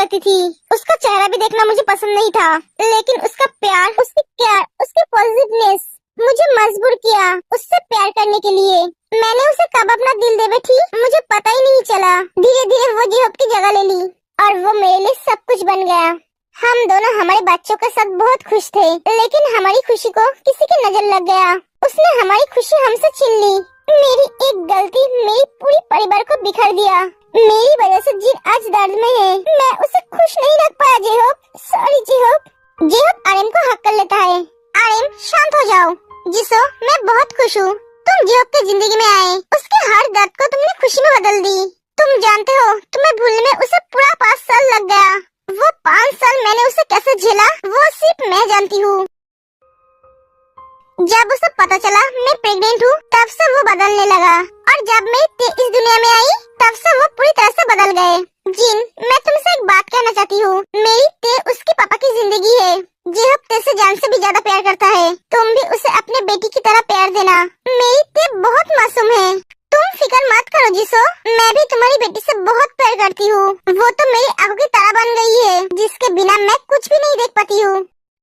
करती थी। उसका चेहरा भी देखना मुझे पसंद नहीं था, लेकिन उसका प्यार, उसकी केयर, उसकी पॉजिटिवनेस मुझे मजबूर किया उससे प्यार करने के लिए। मैंने उसे कब अपना दिल दे बैठी मुझे पता ही नहीं चला। धीरे धीरे वो जेहब की जगह ले ली और वो मेरे लिए सब कुछ बन गया। हम दोनों हमारे बच्चों के साथ बहुत खुश थे, लेकिन हमारी खुशी को किसी की नजर लग गया। उसने हमारी खुशी हमसे छीन ली। मेरी एक गलती मेरी पूरी परिवार को बिखर दिया। मेरी वजह से जिन आज दर्द में है, मैं उसे खुश नहीं रख पाया। जेहब सॉरी जेहब। जेहब आर्यन को हक कर लेता है। आर्यन शांत हो जाओ। जिसो मैं बहुत खुश हूँ तुम जेहब की जिंदगी में आए। उसके हर दर्द को तुमने खुशी में बदल दी। तुम जानते हो तुम्हें भूलने में उसे पूरा 5 साल लग गया। वो 5 साल मैंने उसे कैसे झेला वो सिर्फ मैं जानती हूँ। जब उसे पता चला मैं प्रेग्नेंट हूँ तब से वो बदलने लगा, और जब मैं इस दुनिया में आई तब से वो पूरी तरह से बदल गए। जिन, मैं तुमसे एक बात कहना चाहती हूँ। मेरी ते उसके पापा की जिंदगी है। जेहब ते से जान से भी ज्यादा प्यार करता है। तुम भी उसे अपने बेटी की तरह प्यार देना। मेरी ते बहुत मासूम है। तुम फिक्र मत करो जिसो, मैं भी तुम्हारी बेटी से बहुत प्यार करती हूँ। वो तो मेरी आंखों की तरह बन गई है, जिसके बिना मैं कुछ भी नहीं देख पाती हूँ।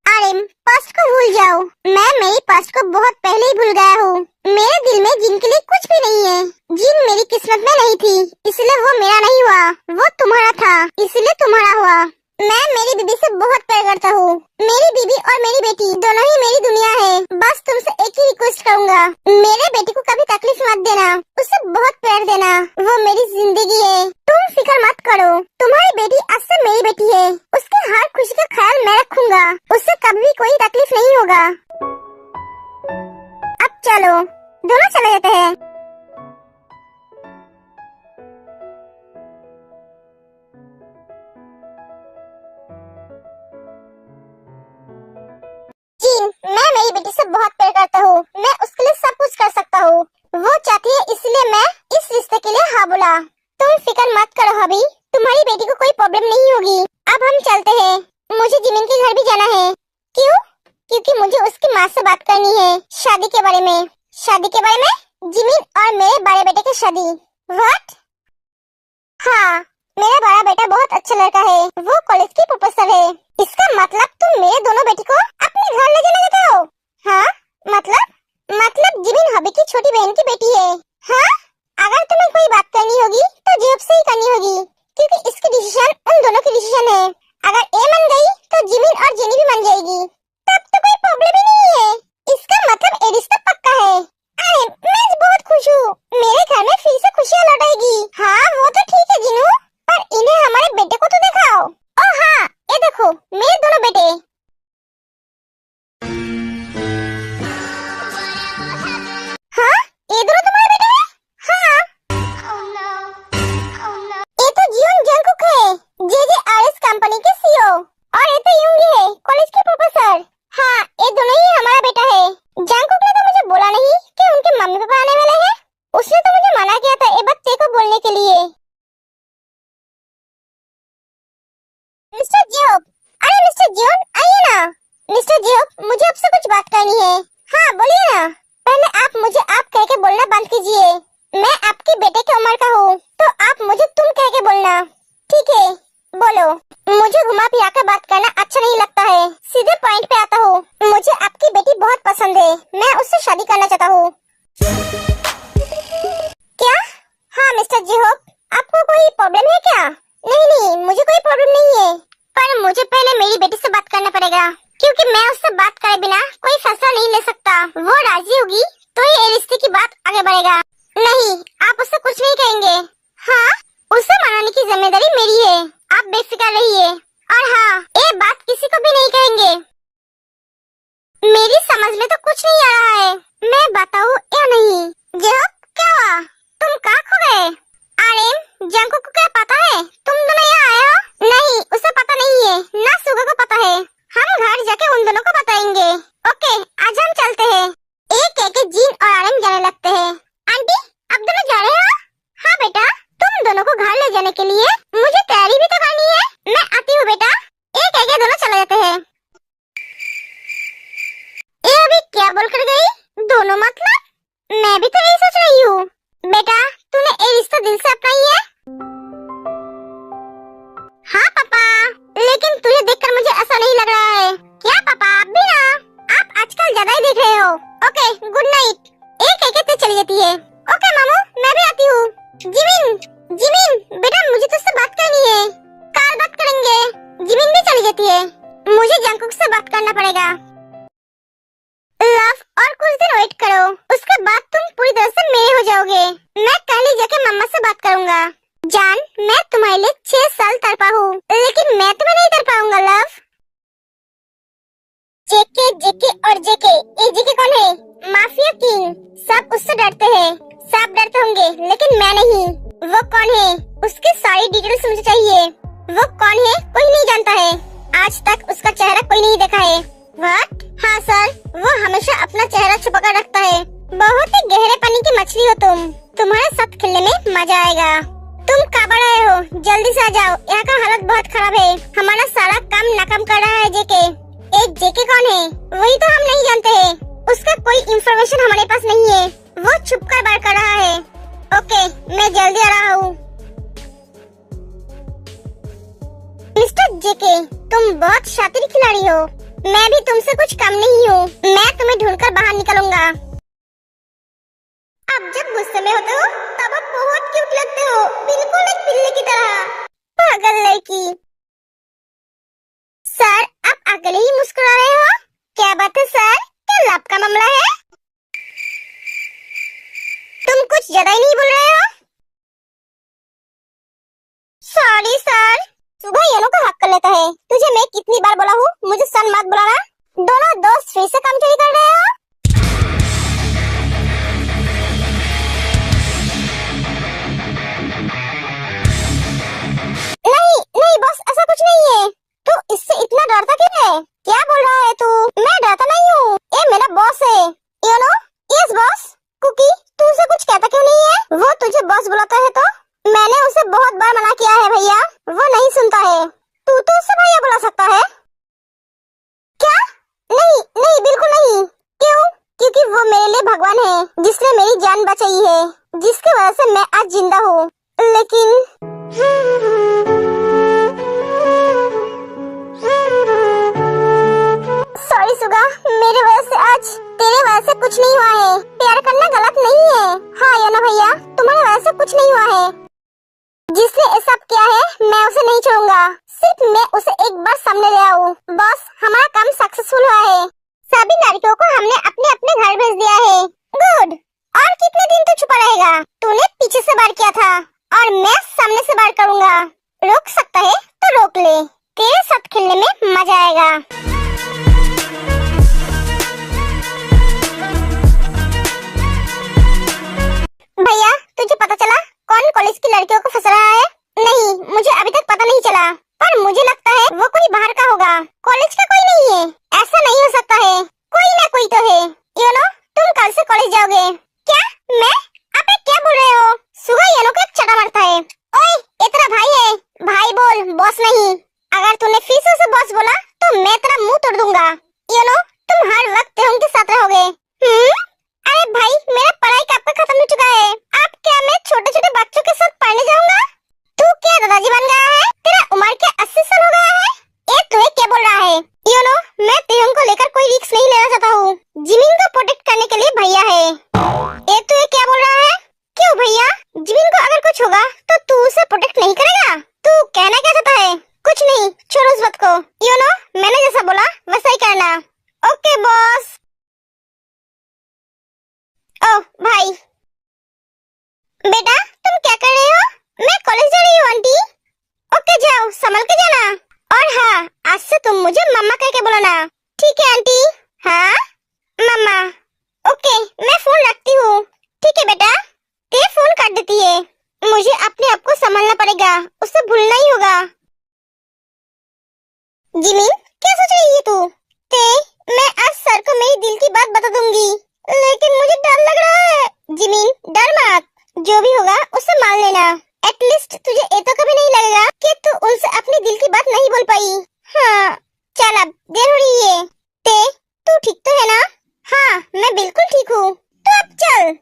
आर्यन, पास्ट को भूल जाओ। मैं मेरी पास्ट को बहुत पहले ही भूल गया हूँ। मेरे दिल में जिन के लिए कुछ भी नहीं है। जिन मेरी किस्मत में नहीं थी, इसलिए वो मेरा नहीं हुआ। वो तुम्हारा था, इसलिए तुम्हारा हुआ। मैं मेरी बीबी से बहुत प्यार करता हूँ। मेरी बीबी और मेरी बेटी दोनों ही मेरी दुनिया है। बस तुमसे एक ही रिक्वेस्ट करूँगा, मेरे बेटी को कभी तकलीफ मत देना। उसे बहुत प्यार देना। वो मेरी जिंदगी है। तुम फिक्र मत करो। तुम्हारी बेटी आज से मेरी बेटी है। उसके हर खुशी का ख्याल मैं रखूंगा। उससे कभी कोई तकलीफ नहीं होगा। अब चलो, दोनों चले जाते हैं। मैं मेरी बेटी से बहुत प्यार करता हूँ। मैं उसके लिए सब कुछ कर सकता हूँ। वो चाहती है, इसलिए मैं इस रिश्ते के लिए हाँ बोला। तुम फिक्र मत करो हबी, तुम्हारी बेटी को कोई प्रॉब्लम नहीं होगी। अब हम चलते हैं। मुझे जिमिन के घर भी जाना है। क्यों? क्योंकि मुझे उसकी माँ से बात करनी है शादी के बारे में। शादी के बारे में? जिमिन और मेरे बड़े बेटे की शादी। व्हाट? हाँ, मेरा बड़ा बेटा बहुत अच्छा लड़का है। वो कॉलेज की प्रोफेसर है। इसका मतलब तुम मेरे दोनों बेटी को अपने घर ले जाना चाहते हो? हाँ, मतलब जिमिन हबी की छोटी बहन की बेटी है। हाँ, अगर तुम्हें कोई बात करनी होगी तो जेब से ही करनी होगी, क्योंकि इसकी डिसीजन उन दोनों की डिसीजन है। अगर ए मन गई तो जिमिन और जेनी भी मन जाएगी। तब तो कोई प्रॉब्लम ही नहीं है। इसका मतलब ए रिश्ता पक्का है। अरे मैं बहुत खुश हूँ। मेरे घर में फिर से खुशियाँ लौट आएगी। हाँ वो तो ठीक है जिनू, पर इन्हें हमारे बेटे को तो दिखाओ। ओह हाँ, ये देखो मेरे दोनों बेटे। हाँ, ये दोनों तुम्हारे बेटे हैं? हाँ। ये तो जियोन जंगकुक है, JJRS कंपनी के CEO, और ये तो यूंगी है, कॉलेज की प्रोफेसर। हाँ, ये दोनों ही हमारा बेटा है। जंगकुक ने तो मुझे बोला नहीं कि उनके मम्मी पापा आने वाले हैं। उसने तो मुझे मना किया था ये बात को बोलने के लिए। मिस्टर जियोब, अरे मिस्टर जियोन आइए ना। मिस्टर जियोब, मुझे आपसे कुछ बात करनी है। हाँ बोलिए ना। पहले आप मुझे आप कह के बोलना बंद कीजिए। मैं आपके बेटे की उम्र का हूँ, तो आप मुझे तुम कह के बोलना। ठीक है, बोलो। मुझे घुमा फिरा कर बात करना अच्छा नहीं लगता है। सीधे पॉइंट पे आता हूँ। मुझे आपकी बेटी बहुत पसंद है। मैं उससे शादी करना चाहता हूँ। क्या? हाँ मिस्टर जियोब, आपको कोई प्रॉब्लम है क्या? नहीं, मुझे कोई प्रॉब्लम नहीं है, पर मुझे पहले मेरी बेटी से बात करना पड़ेगा, क्योंकि मैं उससे बात करे बिना कोई फैसला नहीं ले सकता। वो राजी होगी तो ये रिश्ते की बात आगे बढ़ेगा। नहीं, आप उससे कुछ नहीं कहेंगे। हाँ, उसे मनाने की जिम्मेदारी मेरी है। आप बेफिक्र रहिए। और हाँ, ये बात किसी को भी नहीं कहेंगे। मेरी समझ में तो कुछ नहीं आ रहा है, मैं बताऊँ या नहीं? जेहब, क्या हुआ? तुम कहाँ खो गए? आर्यन, जंगकुक को क्या पता है तुम दोनों यहाँ आए हो? नहीं, उसे पता नहीं है, ना सुगा को पता है। हम घर जाके उन दोनों को बताएंगे। ओके, आज हम चलते हैं। एक एक जिन और आर्यन जाने लगते हैं। आंटी, अब दोनों जा रहे हो? हाँ बेटा, तुम दोनों को घर ले जाने के लिए मुझे तैयारी भी तो करनी है। मैं आती हूँ बेटा। एक एक दोनों चले जाते हैं। ये अभी क्या बोलकर गई? दोनों मतलब? मैं भी तो यही सोच रही हूँ। बेटा, तूने ये रिश्ता दिल से अपनाई है? हाँ पापा। अच्छा नहीं लग रहा है। क्या पापा आप भी ना? आप आजकल ज्यादा ही देख रहे हो। Okay good night. एक एक से चली जाती है। ओके मामू मैं भी आती हूँ। जिमिन जिमिन बेटा मुझे तुझसे बात करनी है। कल बात करेंगे। जिमिन भी चली जाती है। मुझे जंकुक से बात करना पड़ेगा। लव और कुछ दिन वेट करो, उसके बाद तुम पूरी तरह से मेरे हो जाओगे। मैं कल ही जाके मम्मा से बात करूंगा। जान मैं तुम्हारे लिए 6 साल तड़पा हूँ, लेकिन मैं तुम्हें नहीं तड़पाऊंगा लव। जेके जेके और जेके, ये जेके कौन है? Mafia king. सब उससे डरते हैं। सब डरते होंगे लेकिन मैं नहीं। वो कौन है? उसकी सारी डिटेल्स मुझे चाहिए। वो कौन है कोई नहीं जानता है। आज तक उसका चेहरा कोई नहीं देखा है। व्हाट? हाँ सर, वो हमेशा अपना चेहरा छुपा कर रखता है। बहुत ही गहरे पानी की मछली हो तुम। तुम्हारे साथ खेलने में मजा आएगा। तुम कब आ रहे हो? जल्दी से आ जाओ, यहाँ का हालत बहुत खराब है। हमारा सारा काम नाकाम कर रहा है जेके। एक जेके कौन है? वही तो हम नहीं जानते हैं। उसका कोई इंफॉर्मेशन हमारे पास नहीं है। वो छुप कर बात कर रहा है। ओके मैं जल्दी आ रहा हूँ। मिस्टर जेके तुम बहुत शातिर खिलाड़ी हो। मैं भी तुमसे कुछ कम नहीं हूँ। मैं तुम्हें ढूंढकर बाहर निकलूंगा। अब जब गुस्से में होते हो तब आप बहुत क्यूट लगते हो, बिल्कुल एक बिल्ली की तरह। पागल लड़की। सर आप अकेले ही मुस्कुरा रहे हो? क्या बात है सर, क्या लाभ का मामला है? तुम कुछ ज्यादा ही नहीं बोल रहे हो। Sorry sir. सुबह येलो का हक कर लेता है। तुझे मैं कितनी बार बोला हूँ मुझे सन मत बुलाना। दोनों दोस्त फिर से काम चोरी कर रहे हो। नहीं नहीं बॉस ऐसा कुछ नहीं है। तू इससे इतना डरता क्यों है? क्या बोल रहा है तू? मैं डरता नहीं हूँ, ये मेरा बॉस है। You know? Yes boss. Cookie तू उसे कुछ कहता क्यों नहीं है? वो तुझे बॉस बुलाता है तो? मैंने उसे बहुत बार मना किया है भैया, वो नहीं सुनता है। तू तो उससे भैया बुला सकता है। क्या? नहीं नहीं बिल्कुल नहीं। क्यों? क्योंकि वो मेरे लिए भगवान है, जिसने मेरी जान बचाई है, जिसकी वजह से मैं आज जिंदा हूँ। लेकिन सॉरी सुगा, मेरे वजह से आज तेरे वजह से कुछ नहीं हुआ है। प्यार करना गलत नहीं है। हाँ या ना भैया, तुम्हारे वजह से कुछ नहीं हुआ है। जिसने ये सब किया है मैं उसे नहीं छोड़ूंगा। सिर्फ मैं उसे एक बार सामने ले आऊं। बस हमारा काम सक्सेसफुल हुआ है। सभी लड़कियों को हमने अपने अपने घर भेज दिया है। गुड। और कितने दिन तू छुपा रहेगा? तूने पीछे से वार किया था और मैं सामने से वार करूंगा। रोक सकता है तो रोक ले। तेरे साथ खेलने में मजा आएगा। भैया तुझे पता चला कौन कॉलेज की लड़कियों को फंसा रहा है? नहीं मुझे अभी तक पता नहीं चला, पर मुझे लगता है वो कोई बाहर का होगा। कॉलेज का कोई नहीं है। ऐसा नहीं हो सकता है, कोई ना कोई तो है। यू नो तुम कल से कॉलेज जाओगे। क्या? मैं? आप क्या बोल रहे हो? सुबह येलो को एक चटा मारता है। ओए ये तेरा भाई है। भाई बोल, बॉस नहीं। अगर तूने फिर से उसे बॉस बोला तो मैं तेरा मुंह तोड़ दूंगा। यू नो तुम हर वक्त उनके साथ रहोगे। अरे भाई मेरा पढ़ाई कब तक खत्म हो चुका है। अब क्या मैं छोटे छोटे बच्चों के साथ पढ़ने जाऊंगा? तू क्या दादाजी बन गया है? तेरा उम्र क्या 80 साल हो गया है? ये तू क्या बोल रहा है? यू नो मैं तेहम को लेकर कोई रिस्क नहीं लेना चाहता हूँ। जिमिन को प्रोटेक्ट करने के लिए भैया है। ये तू क्या बोल रहा है? क्यों भैया? जिमिन को अगर कुछ होगा तो तू उसे प्रोटेक्ट नहीं करेगा? तू कहना क्या चाहता है? कुछ नहीं, छोड़ो उस बात को। यू नो मैंने जैसा बोला वैसा ही करना। Okay boss. ओह भाई। बेटा तुम क्या कर रहे हो? मैं कॉलेज जा रही हूँ आंटी। ओके जाओ, संभल के जाना। और हाँ आज से तुम मुझे मम्मा कह के बुलाना। ठीक है आंटी। हाँ मम्मा। ओके मैं फोन रखती हूँ। ठीक है बेटा। ते फोन काट देती है। मुझे अपने आप को संभालना पड़ेगा, उसे भूलना ही होगा। जिमिन क्या सोच रही है तू? ते मैं आज सर को मेरी दिल की बात बता दूंगी, लेकिन मुझे डर लग रहा है। जिमिन डर मत, जो भी होगा उसे मान लेना। एटलीस्ट तुझे ये तो कभी नहीं लगेगा कि तू उनसे अपनी दिल की बात नहीं बोल पाई। हाँ चल अब देर हो रही है। ते तू ठीक तो है ना? हाँ मैं बिल्कुल ठीक हूँ। तो अब चल।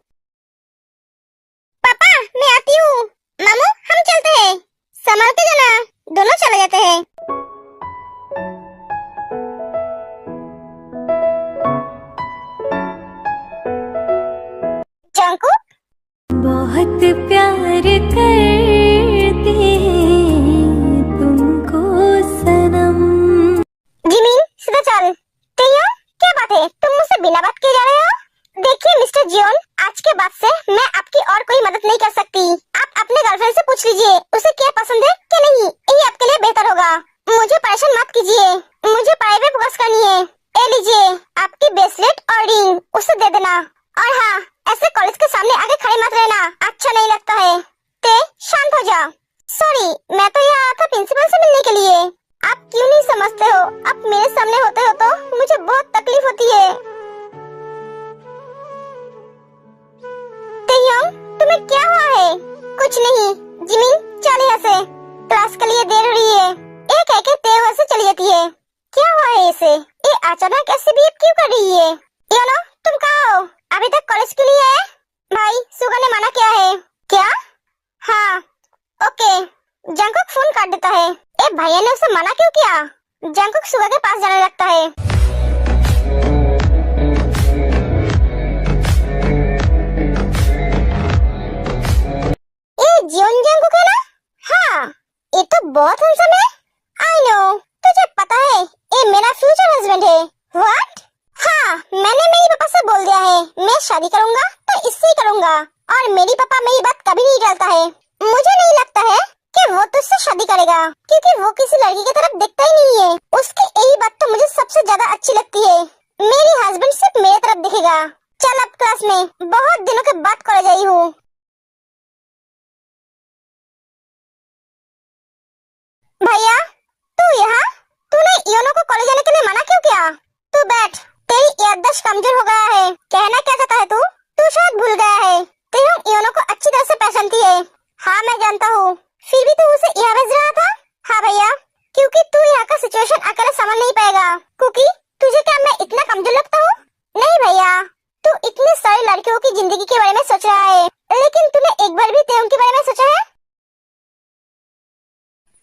पापा मैं आती हूँ। मामू हम चलते हैं। संभाल के जाना। दोनों चले जाते हैं। के बाद से मैं आपकी और कोई मदद नहीं कर सकती। आप अपने गर्लफ्रेंड से पूछ लीजिए उसे क्या पसंद है क्या नहीं, यही आपके लिए बेहतर होगा। मुझे परेशान मत कीजिए, मुझे पढ़ाई पे फोकस करनी है। ए लीजिए आपकी ब्रेसलेट और रिंग, उसे दे देना। और हाँ, ऐसे कॉलेज के सामने आगे खड़े मत रहना, अच्छा नहीं लगता है। ते शांत हो जा। सॉरी, मैं तो यहाँ आया था प्रिंसिपल से मिलने के लिए। आप क्यों नहीं समझते हो, आप मेरे सामने होते हो तो मुझे बहुत तकलीफ होती है। तेयोंग, तुम्हें क्या हुआ है? कुछ नहीं। जिमिन चल यहाँ से, क्लास के लिए देर हो रही है। ये कह के ते वहाँ से चली जाती है। क्या हुआ है इसे? ये अचानक ऐसे बिहेव क्यों कर रही है? योनो, तुम कहाँ हो? अभी तक कॉलेज के लिए है? भाई सुगा ने मना किया है। क्या? हाँ ओके। जंकुक फोन काट देता है। ए भैया ने उसे मना क्यों किया? जंकुक सुगा के पास जाने लगता है। ये जियोन जंकुक है ना? हाँ, ये तो बहुत हैंडसम है। आई नो, तुझे पता है ये मेरा फ्यूचर हस्बैंड है। व्हाट? हाँ, मैंने मेरी पापा से बोल दिया है मैं शादी करूंगा तो इससे ही करूंगा, और मेरी पापा मेरी बात कभी नहीं टालता है। मुझे नहीं लगता है कि वो तुझसे शादी करेगा, क्योंकि वो किसी लड़की की तरफ देखता ही नहीं है। उसकी यही बात तो मुझे सबसे ज्यादा अच्छी लगती है, मेरी हस्बैंड सिर्फ मेरे तरफ देखेगा। चल अब क्लास में, बहुत दिनों के बाद कॉलेज आई हूँ। भैया तू यहाँ, तूने योनो को कॉलेज जाने के लिए मना क्यों किया? तू बैठ, तेरी याददाश्त कमजोर हो गया है। कहना क्या चाहता है तू? तू शायद भूल गया है, तेयोंग योनो को अच्छी तरह से पहचानती है। हाँ मैं जानता हूँ, फिर भी तू उसे यहाँ भेज रहा था? हाँ भैया, क्योंकि तू यहाँ का सिचुएशन अकेले संभाल नहीं पाएगा। क्योंकि तुझे क्या मैं इतना कमजोर लगता हूँ? नहीं भैया, तू इतनी सारी लड़कियों की जिंदगी के बारे में सोच रहा है, लेकिन तूने एक बार भी तेयोंग के बारे में सोचा है?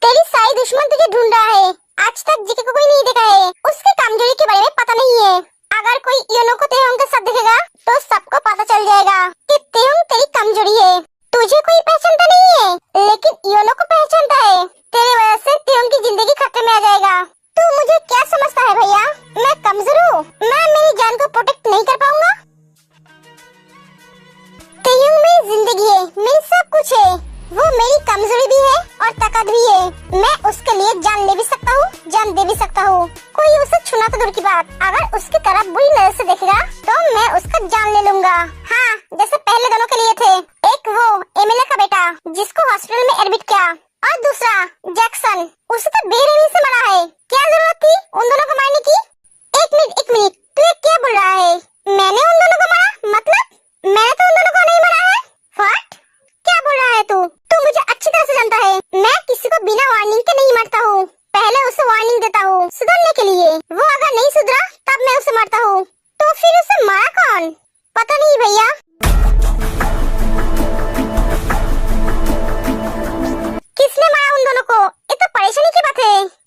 तेरी सारी दुश्मन तुझे ढूंढ रहा है। आज तक जिके को कोई नहीं देखा है, उसकी कमजोरी के बारे में पता नहीं है। अगर कोई योनो को तेयोंग के साथ देखेगा तो सबको पता चल जाएगा कि तेयोंग तेरी कमजोरी है। तुझे कोई पहचानता नहीं है, लेकिन योनो को पहचानता है। तेरी वजह से तेयोंग की जिंदगी खतरे में आ जाएगा। तू मुझे क्या समझता है भैया? मैं कमजोर हूँ? मैं मेरी जान को प्रोटेक्ट नहीं कर पाऊंगा? तेयोंग मेरी जिंदगी है, मेरी सब कुछ है। वो मेरी कमजोरी भी है और ताकत भी है। मैं उसके लिए जान ले भी सकता हूँ, जान दे भी सकता हूँ। कोई उसे छूना तो दूर की बात, अगर उसकी तरफ बुरी नजर से देखेगा तो मैं उसका जान ले लूंगा। हाँ, जैसे पहले दोनों के लिए थे। एक वो एमिला का बेटा जिसको हॉस्पिटल में एडमिट किया, और दूसरा जैक्सन, उसे तो बेरहमी से मारा है। क्या जरूरत थी उन दोनों को मारने की? एक मिनट, तू ये क्या बोल रहा है? मैंने उन दोनों को मारा? मतलब मैंने तो उन दोनों को नहीं मारा है। व्हाट? क्या बोल रहा है तू? तू मुझे अच्छी तरह से जानता है, मैं किसी को बिना वार्निंग के नहीं मारता हूँ। पहले उसे वार्निंग देता हूँ सुधरने के लिए। वो अगर नहीं सुधरा तब मैं उसे मारता हूँ। तो फिर उसे मारा कौन? पता नहीं भैया। किसने मारा उन दोनों को? ये तो परेशानी की बात है।